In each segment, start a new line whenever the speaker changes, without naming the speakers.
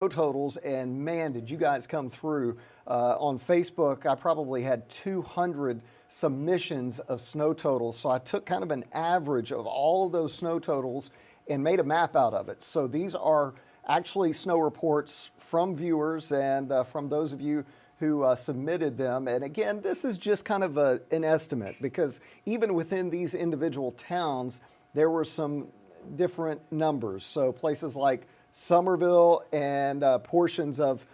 totals, and man, did you guys come through. On Facebook, I probably had 200 submissions of snow totals, so I took kind of an average of all of those snow totals and made a map out of it. So these are actually snow reports from viewers and from those of you who submitted them. And again, this is just kind of an estimate, because even within these individual towns, there were some different numbers. So places like Somerville and portions of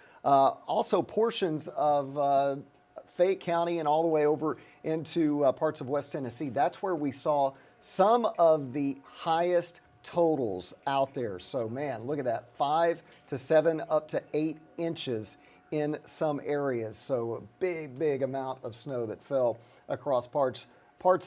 Fayette County and all the way over into parts of West Tennessee. That's where we saw some of the highest totals out there. So man, look at that, 5 to 7 up to 8 inches in some areas. So a big amount of snow that fell across parts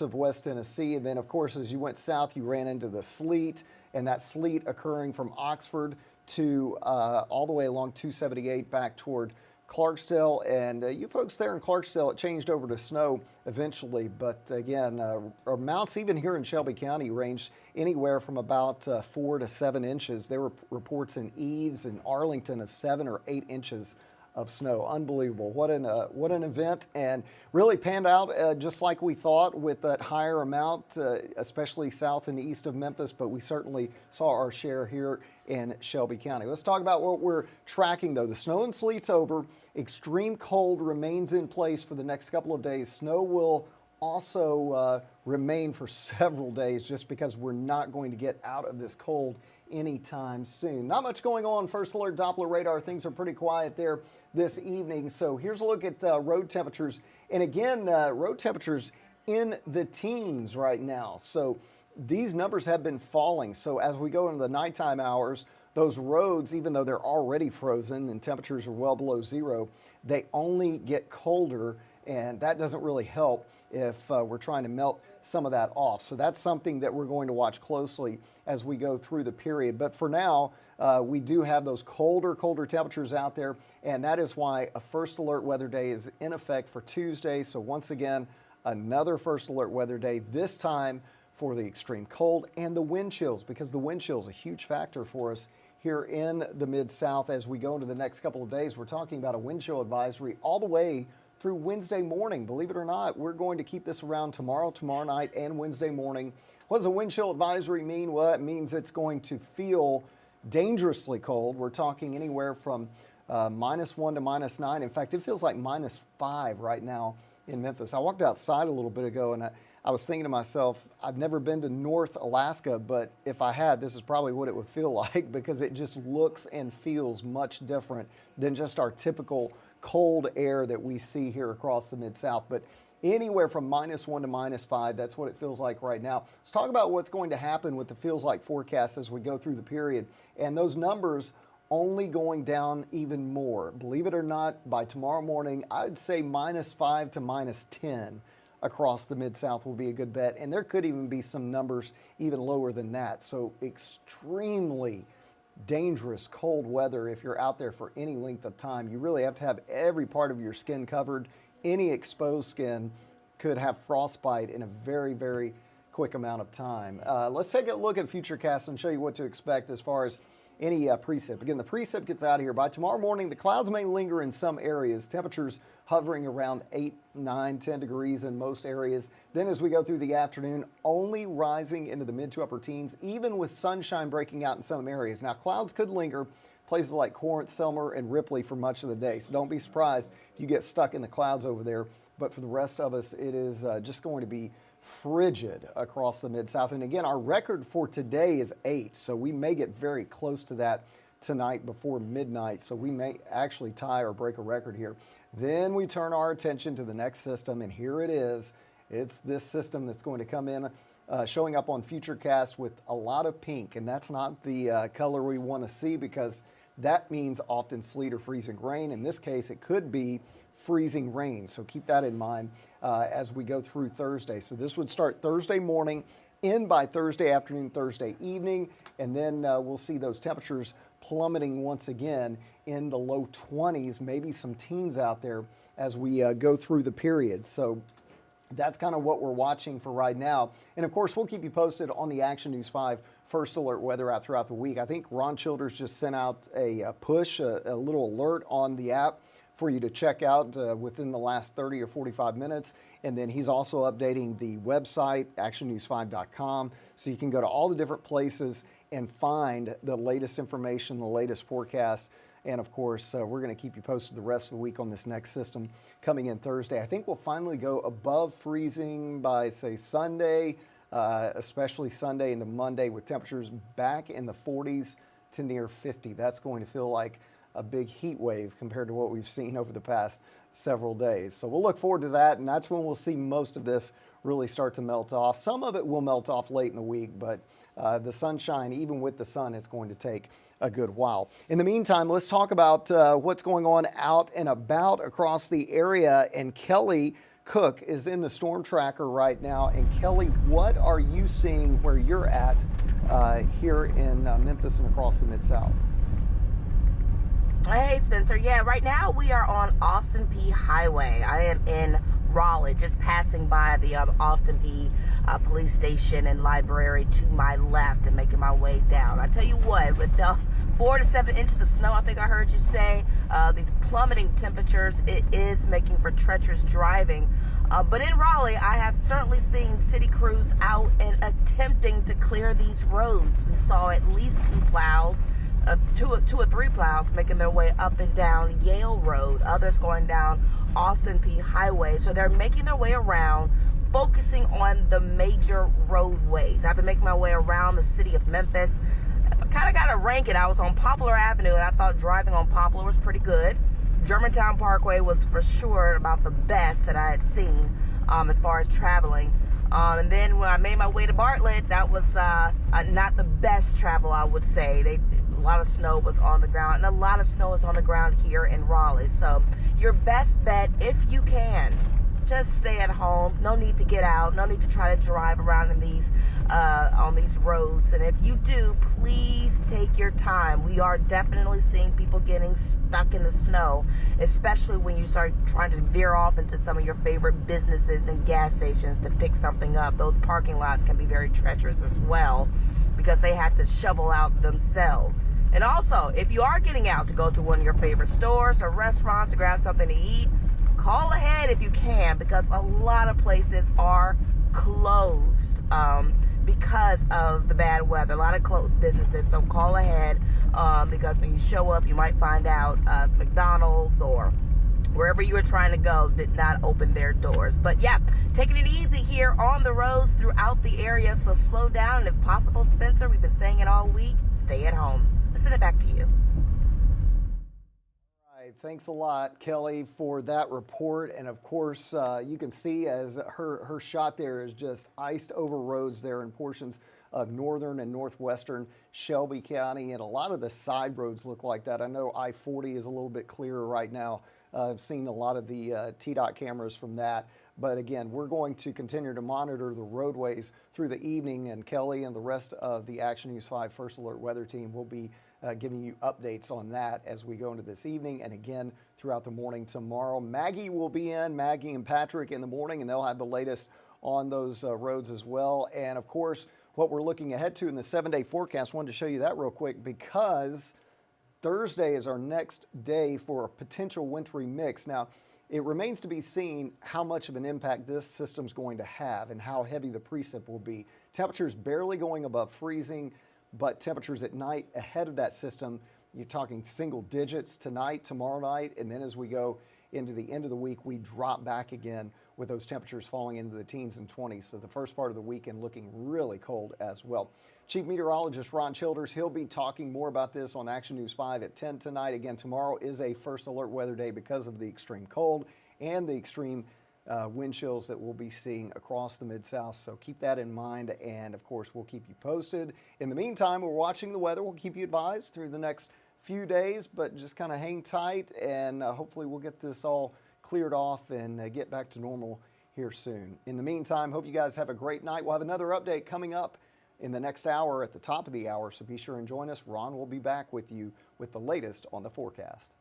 of West Tennessee. And then of course, as you went south, you ran into the sleet, and that sleet occurring from Oxford to all the way along 278 back toward Clarksdale. And you folks there in Clarksdale, it changed over to snow eventually. But again, amounts even here in Shelby County ranged anywhere from about 4 to 7 inches. There were reports in Eads and Arlington of 7 or 8 inches of snow. Unbelievable. What an event, and really panned out just like we thought, with that higher amount, especially south and east of Memphis, but we certainly saw our share here in Shelby County. Let's talk about what we're tracking though. The snow and sleet's over. Extreme cold remains in place for the next couple of days. Snow will also remain for several days, just because we're not going to get out of this cold anytime soon. Not much going on. First alert Doppler radar. Things are pretty quiet there this evening. So here's a look at road temperatures. And again, road temperatures in the teens right now. So these numbers have been falling. So as we go into the nighttime hours, those roads, even though they're already frozen and temperatures are well below zero, they only get colder, and that doesn't really help if we're trying to melt some of that off. So that's something that we're going to watch closely as we go through the period. But for now, we do have those colder temperatures out there, and that is why a first alert weather day is in effect for Tuesday. So once again, another first alert weather day, this time for the extreme cold and the wind chills, because the wind chill is a huge factor for us here in the Mid-South as we go into the next couple of days. We're talking about a wind chill advisory all the way through Wednesday morning. Believe it or not, we're going to keep this around tomorrow night, and Wednesday morning. What does a wind chill advisory mean? Well, it means it's going to feel dangerously cold. We're talking anywhere from -1 to -9. In fact, it feels like -5 right now in Memphis. I walked outside a little bit ago, and I was thinking to myself, I've never been to North Alaska, but if I had, this is probably what it would feel like, because it just looks and feels much different than just our typical cold air that we see here across the Mid-South. But anywhere from -1 to -5, that's what it feels like right now. Let's talk about what's going to happen with the feels like forecast as we go through the period. And those numbers only going down even more. Believe it or not, by tomorrow morning, I'd say -5 to -10 across the Mid-South will be a good bet. And there could even be some numbers even lower than that. So extremely dangerous cold weather if you're out there for any length of time. You really have to have every part of your skin covered. Any exposed skin could have frostbite in a very quick amount of time. Let's take a look at Futurecast and show you what to expect as far as any precip. Again, the precip gets out of here by tomorrow morning. The clouds may linger in some areas. Temperatures hovering around 8, 9, 10 degrees in most areas. Then as we go through the afternoon, only rising into the mid to upper teens, even with sunshine breaking out in some areas. Now, clouds could linger places like Corinth, Selmer, and Ripley for much of the day. So don't be surprised if you get stuck in the clouds over there. But for the rest of us, it is just going to be frigid across the Mid-South. And again, our record for today is 8, so we may get very close to that tonight before midnight, so we may actually tie or break a record here. Then we turn our attention to the next system, and here it is. It's this system that's going to come in showing up on Futurecast with a lot of pink, and that's not the color we want to see, because that means often sleet or freezing rain. In this case, it could be freezing rain, so keep that in mind as we go through Thursday. So this would start Thursday morning, end by Thursday afternoon, Thursday evening, and then we'll see those temperatures plummeting once again in the low 20s, maybe some teens out there as we go through the period. So That's kind of what we're watching for right now. And of course, we'll keep you posted on the Action News 5 First Alert weather app throughout the week. I think Ron Childers just sent out a push, a little alert on the app for you to check out within the last 30 or 45 minutes. And then he's also updating the website, actionnews5.com, so you can go to all the different places and find the latest information, the latest forecast. And of course, we're going to keep you posted the rest of the week on this next system coming in Thursday. I think we'll finally go above freezing by, say, Sunday, especially Sunday into Monday, with temperatures back in the 40s to near 50. That's going to feel like a big heat wave compared to what we've seen over the past several days. So we'll look forward to that, and that's when we'll see most of this really start to melt off. Some of it will melt off late in the week, but the sunshine, even with the sun, it's going to take a good while. In the meantime, let's talk about what's going on out and about across the area. And Kelly Cook is in the storm tracker right now. And Kelly, what are you seeing where you're at here in Memphis and across the Mid-South?
Hey, Spencer. Yeah, right now we are on Austin P Highway. I am in Raleigh, just passing by the Austin P police station and library to my left and making my way down. I tell you what, with the 4 to 7 inches of snow, I think I heard you say, these plummeting temperatures, it is making for treacherous driving. But in Raleigh, I have certainly seen city crews out and attempting to clear these roads. We saw at least 2 plows, two or three plows making their way up and down Yale Road, others going down Austin P Highway. So they're making their way around, focusing on the major roadways. I've been making my way around the city of Memphis. I kind of got to rank it. I was on Poplar Avenue, and I thought driving on Poplar was pretty good. Germantown Parkway was for sure about the best that I had seen as far as traveling. And then when I made my way to Bartlett, that was not the best travel, I would say. A lot of snow was on the ground, and a lot of snow is on the ground here in Raleigh. So your best bet, if you can, just stay at home. No need to get out. No need to try to drive around in these on these roads. And if you do, please take your time. We are definitely seeing people getting stuck in the snow, especially when you start trying to veer off into some of your favorite businesses and gas stations to pick something up. Those parking lots can be very treacherous as well, because they have to shovel out themselves. And also, if you are getting out to go to one of your favorite stores or restaurants to grab something to eat, call ahead if you can, because a lot of places are closed because of the bad weather. A lot of closed businesses, so call ahead because when you show up, you might find out McDonald's or wherever you were trying to go did not open their doors. But yeah, taking it easy here on the roads throughout the area, so slow down, and if possible, Spencer, we've been saying it all week, stay at home. Let's send it back to you.
Thanks a lot, Kelly, for that report. And of course, you can see as her shot there is just iced over roads there in portions of northern and northwestern Shelby County, and a lot of the side roads look like that. I know I-40 is a little bit clearer right now. I've seen a lot of the TDOT cameras from that. But again, we're going to continue to monitor the roadways through the evening, and Kelly and the rest of the Action News 5 First Alert Weather Team will be giving you updates on that as we go into this evening and again throughout the morning tomorrow. Maggie will be in, Maggie and Patrick in the morning, and they'll have the latest on those roads as well. And of course, what we're looking ahead to in the 7-day forecast, wanted to show you that real quick because Thursday is our next day for a potential wintry mix. Now, it remains to be seen how much of an impact this system's going to have and how heavy the precip will be. Temperatures barely going above freezing, but temperatures at night ahead of that system, you're talking single digits tonight, tomorrow night, and then as we go into the end of the week, we drop back again with those temperatures falling into the teens and 20s. So the first part of the weekend looking really cold as well. Chief Meteorologist Ron Childers, he'll be talking more about this on Action News 5 at 10 tonight. Again, tomorrow is a first alert weather day because of the extreme cold and the extreme wind chills that we'll be seeing across the Mid-South. So keep that in mind, and of course, we'll keep you posted. In the meantime, we're watching the weather. We'll keep you advised through the next few days, but just kind of hang tight, and hopefully we'll get this all cleared off and get back to normal here soon. In the meantime, hope you guys have a great night. We'll have another update coming up in the next hour at the top of the hour, so be sure and join us. Ron will be back with you with the latest on the forecast.